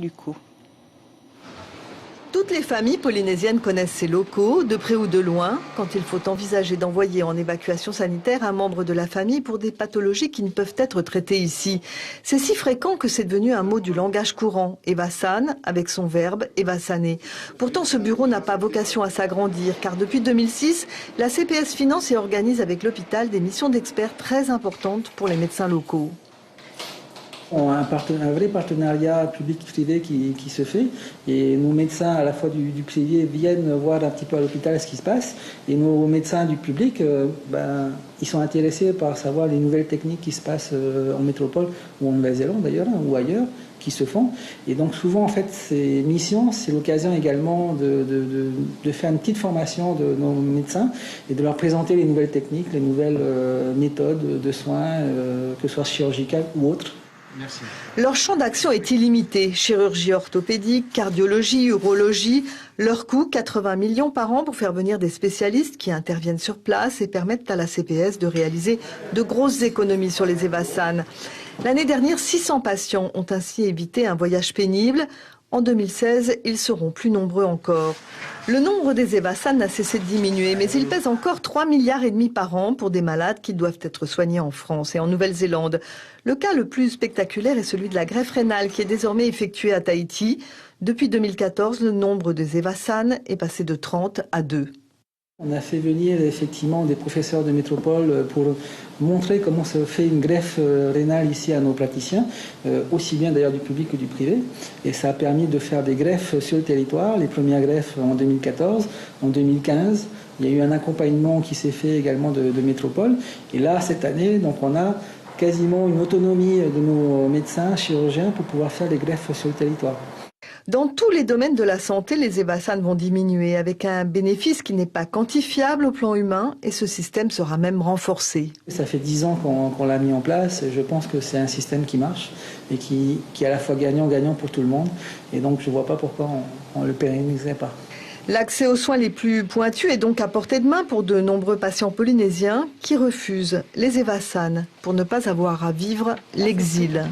du coup. Toutes les familles polynésiennes connaissent ces locaux, de près ou de loin, quand il faut envisager d'envoyer en évacuation sanitaire un membre de la famille pour des pathologies qui ne peuvent être traitées ici. C'est si fréquent que c'est devenu un mot du langage courant, Evasan, avec son verbe evasaner. Pourtant, ce bureau n'a pas vocation à s'agrandir, car depuis 2006, la CPS finance et organise avec l'hôpital des missions d'experts très importantes pour les médecins locaux. Un vrai partenariat public-privé qui se fait, et nos médecins à la fois du privé viennent voir un petit peu à l'hôpital ce qui se passe, et nos médecins du public ils sont intéressés par savoir les nouvelles techniques qui se passent en métropole ou en Nouvelle-Zélande d'ailleurs, ou ailleurs, qui se font. Et donc souvent en fait ces missions, c'est l'occasion également de faire une petite formation de nos médecins et de leur présenter les nouvelles techniques, les nouvelles méthodes de soins, que ce soit chirurgicales ou autres. Merci. Leur champ d'action est illimité. Chirurgie orthopédique, cardiologie, urologie. Leur coût, 80 millions par an pour faire venir des spécialistes qui interviennent sur place et permettent à la CPS de réaliser de grosses économies sur les Evasan. L'année dernière, 600 patients ont ainsi évité un voyage pénible. En 2016, ils seront plus nombreux encore. Le nombre des Evasan n'a cessé de diminuer, mais il pèse encore 3,5 milliards par an pour des malades qui doivent être soignés en France et en Nouvelle-Zélande. Le cas le plus spectaculaire est celui de la greffe rénale qui est désormais effectuée à Tahiti. Depuis 2014, le nombre des Evasan est passé de 30 à 2. On a fait venir effectivement des professeurs de métropole pour montrer comment se fait une greffe rénale ici à nos praticiens, aussi bien d'ailleurs du public que du privé. Et ça a permis de faire des greffes sur le territoire, les premières greffes en 2014, en 2015. Il y a eu un accompagnement qui s'est fait également de métropole. Et là, cette année, donc on a quasiment une autonomie de nos médecins, chirurgiens pour pouvoir faire les greffes sur le territoire. Dans tous les domaines de la santé, les Evasan vont diminuer avec un bénéfice qui n'est pas quantifiable au plan humain et ce système sera même renforcé. Ça fait 10 ans qu'on l'a mis en place et je pense que c'est un système qui marche et qui est à la fois gagnant-gagnant pour tout le monde. Et donc je ne vois pas pourquoi on ne le pérenniserait pas. L'accès aux soins les plus pointus est donc à portée de main pour de nombreux patients polynésiens qui refusent les Evasan pour ne pas avoir à vivre l'exil.